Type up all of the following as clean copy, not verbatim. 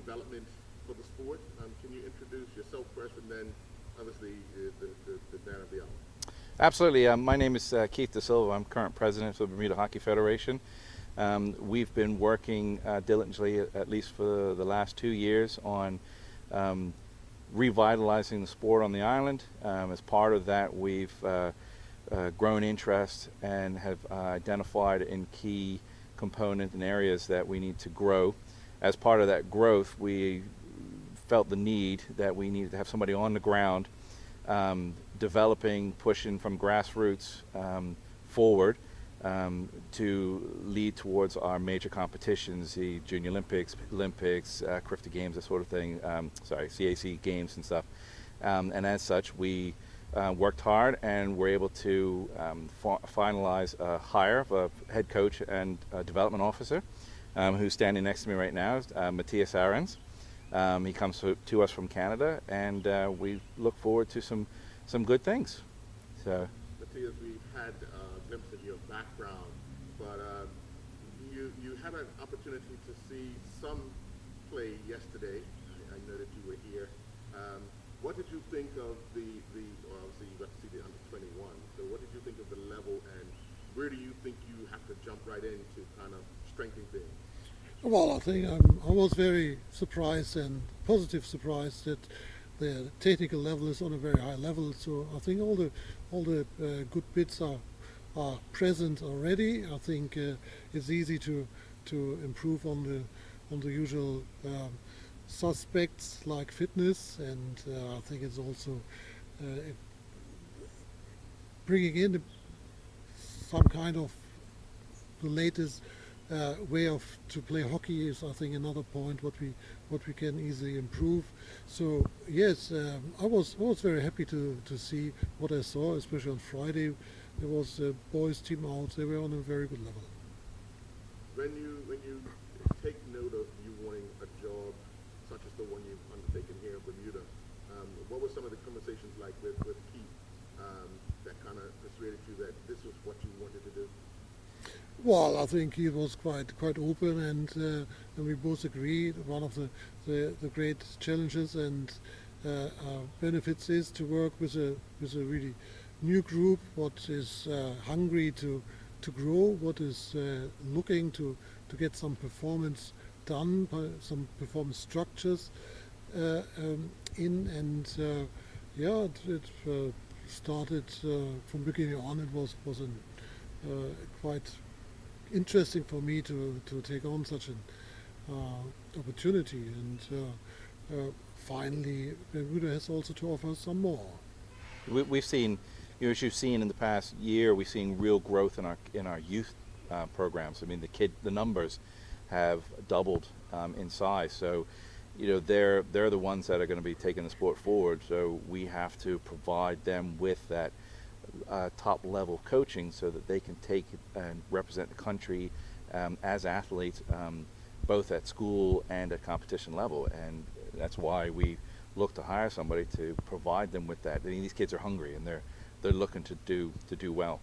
development for the sport. Can you introduce yourself first, and then obviously the man of the hour? Absolutely. My name is Keith De Silva. I'm current president of the Bermuda Hockey Federation. We've been working diligently, at least for the last 2 years, on revitalizing the sport on the island. As part of that, we've grown interest and have identified in key component and areas that we need to grow. As part of that growth, we felt the need that we needed to have somebody on the ground developing, pushing from grassroots forward to lead towards our major competitions, the Junior Olympics, CRIFTA Games, that sort of thing, CAC Games and stuff. And as such, we worked hard and were able to finalize a hire of a head coach and a development officer who's standing next to me right now, Matthias Ahrens. He comes to us from Canada, and we look forward to some good things. So, Matthias, we've had a glimpse of your background, but you had an opportunity to see some play yesterday. I know that you were here. What did you think of obviously you got to see the under-21, so what did you think of the level, and where do you think you have to jump right in to kind of strengthen things? Well, I think I was very surprised and positive surprised that the technical level is on a very high level. So I think all the good bits are present already. I think it's easy to improve on the usual suspects like fitness, and I think it's also bringing in some kind of the latest way to play hockey is, I think, another point what we can easily improve. So yes, I was very happy to see what I saw, especially on Friday. There was a boys team out; they were on a very good level. When you take note of you wanting a job such as the one you've undertaken here in Bermuda, what were some of the conversations like with Keith that kind of persuaded you that this was what you wanted to do? Well, I think he was quite open, and we both agreed. One of the great challenges and benefits is to work with a really new group, what is hungry to grow, what is looking to get some performance done, some performance structures in, and it started from beginning on. It was quite interesting for me to take on such an opportunity, and finally Bermuda has also to offer some more. we've seen, as you've seen in the past year, we've seen real growth in our youth programs. I mean, the numbers have doubled in size. So, they're the ones that are going to be taking the sport forward. So we have to provide them with that top level coaching so that they can take and represent the country as athletes, both at school and at competition level. And that's why we look to hire somebody to provide them with that. I mean, these kids are hungry, and they're looking to do well.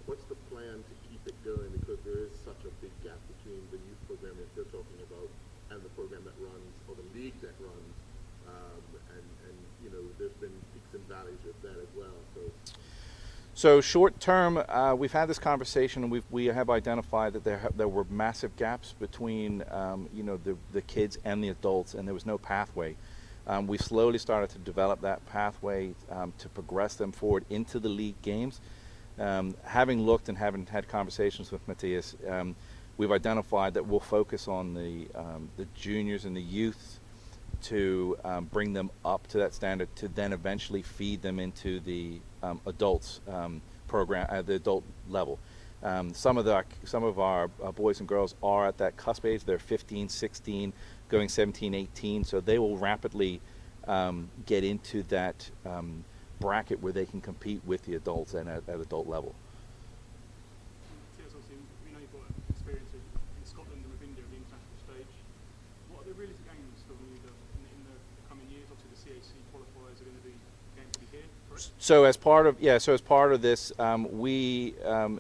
What's the plan to keep it going? Because there is such a big gap between the youth program that you're talking about and the program that runs, or the league that runs, and there's been peaks and valleys with that as well. So short term, we've had this conversation, and we have identified that there were massive gaps between the kids and the adults, and there was no pathway. We slowly started to develop that pathway to progress them forward into the league games. Having looked and having had conversations with Matthias, we've identified that we'll focus on the juniors and the youth to bring them up to that standard, to then eventually feed them into the adults program at the adult level. Some of our boys and girls are at that cusp age. They're 15, 16, going 17, 18, so they will rapidly get into that bracket where they can compete with the adults and at adult level. Obviously, we know you've got experience in Scotland and with India on the international stage. What are the realistic aims for Bermuda in the coming years? Obviously, the CAC qualifiers are going to be going to be here, correct? So as part of this, we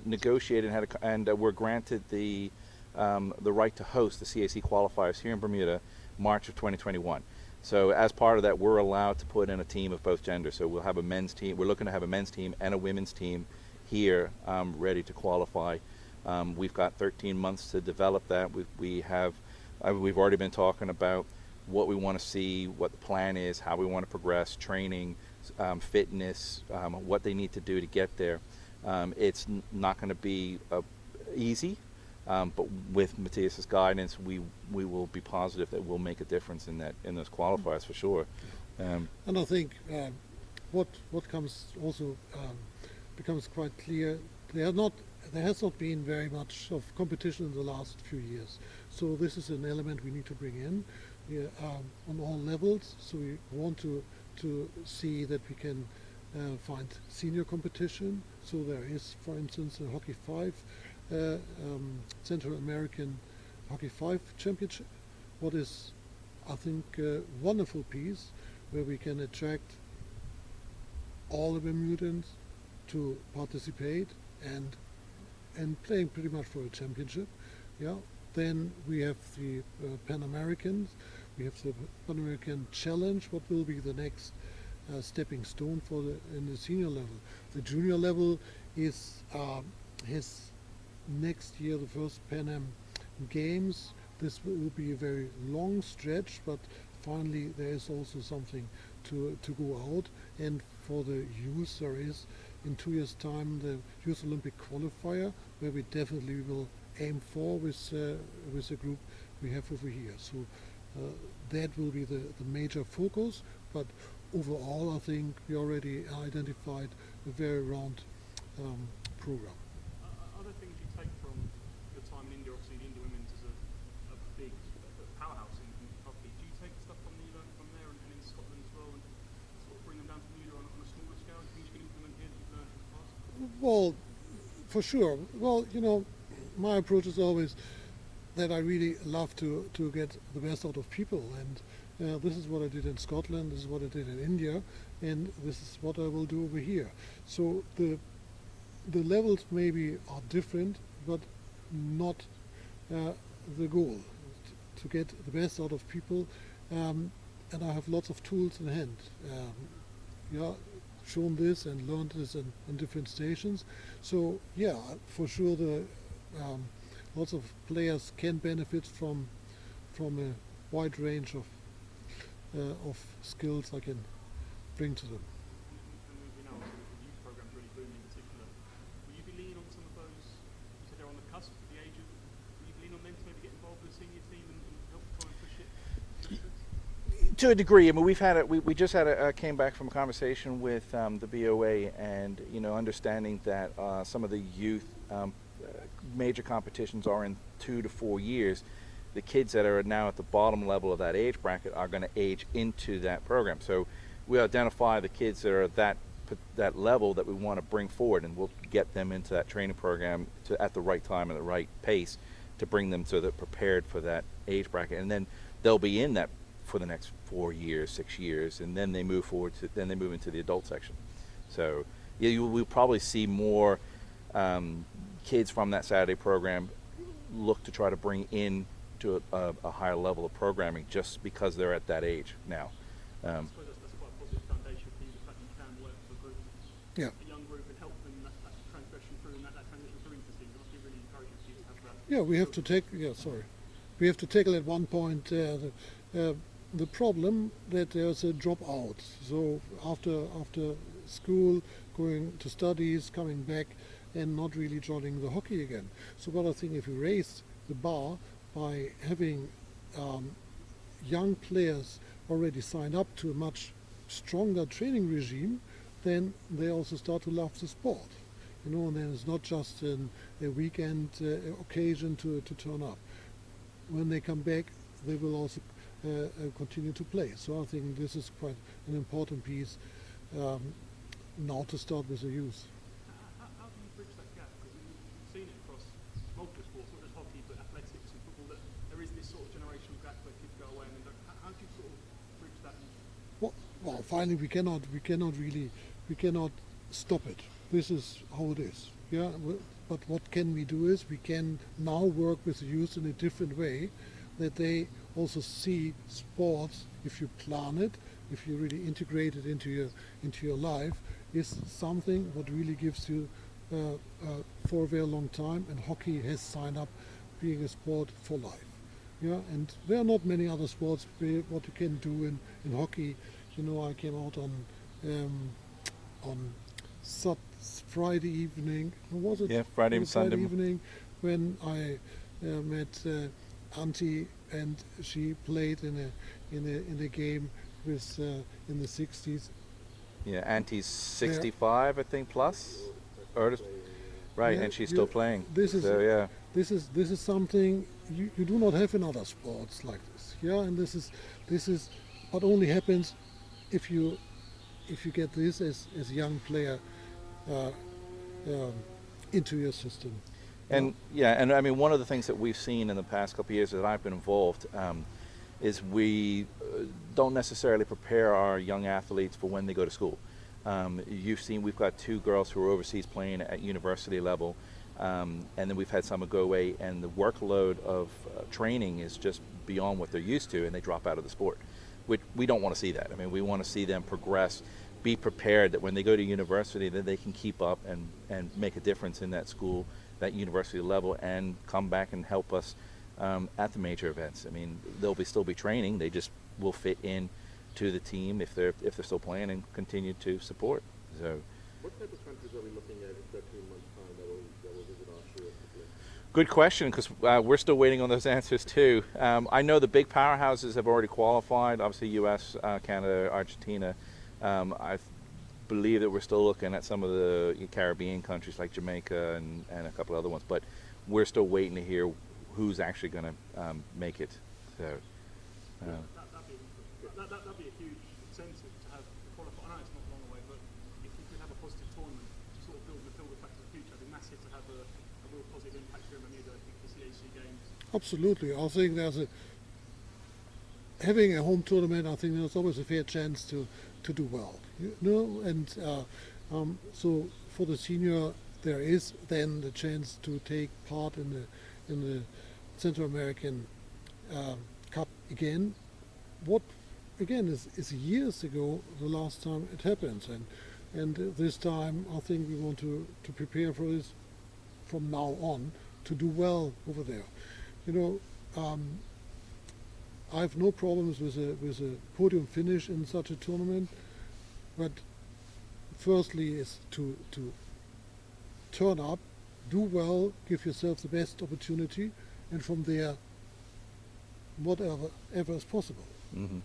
negotiated and were granted the right to host the CAC qualifiers here in Bermuda March of 2021. So as part of that, we're allowed to put in a team of both genders. So we'll have a men's team. We're looking to have a men's team and a women's team here ready to qualify. We've got 13 months to develop that. We've already been talking about what we want to see, what the plan is, how we want to progress, training, fitness, what they need to do to get there. It's not going to be easy, but with Matthias's guidance, we will be positive that we'll make a difference in those qualifiers for sure. And I think what comes also becomes quite clear. There has not been very much of competition in the last few years. So this is an element we need to bring in on all levels. So we want to see that we can find senior competition. So there is, for instance, a Hockey 5, Central American Hockey 5 Championship. What is, I think, a wonderful piece where we can attract all the Bermudans to participate and playing pretty much for a championship. Yeah. Then we have the Pan Americans. We have the Pan American Challenge. What will be the next stepping stone for in the senior level? The junior level is his next year the first Pan Am Games. This will be a very long stretch, but finally there is also something to go out. And for the youth, there is in 2 years' time the Youth Olympic qualifier, where we definitely will aim for with the group we have over here. So that will be the major focus. But overall, I think we already identified a very round program. Other things you take from your time in India, obviously the India women's is a big powerhouse in hockey. Do you take stuff from you learned from there and in Scotland as well, and sort of bring them down to Bermuda on a smaller scale? Things you can implement here that you've learned from the past? Well, for sure. Well, my approach is always that I really love to get the best out of people, and this is what I did in Scotland, this is what I did in India, and this is what I will do over here. So the levels maybe are different, but not the goal, to get the best out of people, and I have lots of tools in hand. Shown this and learned this in different stations. So yeah, for sure lots of players can benefit from a wide range of skills I can bring to them. And we know obviously the youth program's really booming in particular. Will you be leaning on some of those, you said they're on the cusp of the age of, will you be leaning on them to maybe get involved with the senior team and help try and push it? To a degree, I mean, we just came back from a conversation with the BOA, and understanding that some of the youth major competitions are in 2 to 4 years. The kids that are now at the bottom level of that age bracket are going to age into that program. So we identify the kids that are at that level that we want to bring forward, and we'll get them into that training program at the right time and the right pace to bring them so they're prepared for that age bracket, and then they'll be in that for the next 4 years, 6 years, and then they move forward then they move into the adult section. So yeah, we'll probably see more kids from that Saturday program look to try to bring in to a higher level of programming just because they're at that age now. I suppose that's quite a positive foundation for you, the fact that you can work with a group, a young group, and help them that transition through and that transition through into things. It must be really encouraging for you to have that. Yeah, we have to tackle at one point the problem that there's a dropout. So after school, going to studies, coming back, and not really joining the hockey again. So, but I think if we raise the bar by having young players already signed up to a much stronger training regime, then they also start to love the sport. And then it's not just a weekend occasion to turn up. When they come back, they will also continue to play. So I think this is quite an important piece now to start with the youth. How do you bridge that gap? Because we've seen it across multiple sports, not just hockey, but athletics and football, that there is this sort of generational gap where kids go away and then don't. How do you sort of bridge that? Well, finally, we cannot stop it. This is how it is. Yeah, but what can we do is we can now work with the youth in a different way, that they also see sports, if you plan it, if you really integrate it into your life, is something what really gives you for a very long time. And hockey has signed up being a sport for life. Yeah, and there are not many other sports what you can do in hockey. You know, I came out on Friday evening. Was it? Yeah, Friday It and was Sunday. Friday evening when I met Auntie, and she played in a game with in the 60s. Yeah, Auntie's 65, I think, plus. Or just, right, Yeah, and she's still yeah, playing. this is- so yeah. This is something you do not have in other sports like this. Yeah, and this is what only happens if you get this as a young player uh, um, into your system. And and I mean, one of the things that we've seen in the past couple of years that I've been involved is we don't necessarily prepare our young athletes for when they go to school. You've seen we've got 2 girls who are overseas playing at university level, and then we've had some go away, and the workload of training is just beyond what they're used to, and they drop out of the sport. Which we don't want to see that. I mean, we want to see them progress, be prepared that when they go to university that they can keep up and make a difference in that school, that university level, and come back and help us at the major events. I mean, they'll still be training. They just will fit in to the team if they're still playing and continue to support. So, What type of countries are we looking at in 13 months' time that will visit our shores to play? good question, because we're still waiting on those answers too. I know the big powerhouses have already qualified. Obviously, U.S., Canada, Argentina. I believe that we're still looking at some of the Caribbean countries like Jamaica and a couple other ones, but we're still waiting to hear who's actually going to make it. So. That'd be a huge incentive to have the qualify. I know it's not long away, but if we could have a positive tournament to sort of build the back to the future, it'd be massive to have a real positive impact here in Bermuda. I think the CAC games. Absolutely, I think having a home tournament. I think there's always a fair chance to do well. You know, and so for the senior, there is then the chance to take part in the Central American Cup again. What again is years ago the last time it happened, and this time I think we want to prepare for this from now on to do well over there. You know, I have no problems with a podium finish in such a tournament, but firstly is to turn up, do well, give yourself the best opportunity, and from there, whatever is possible. Mm-hmm.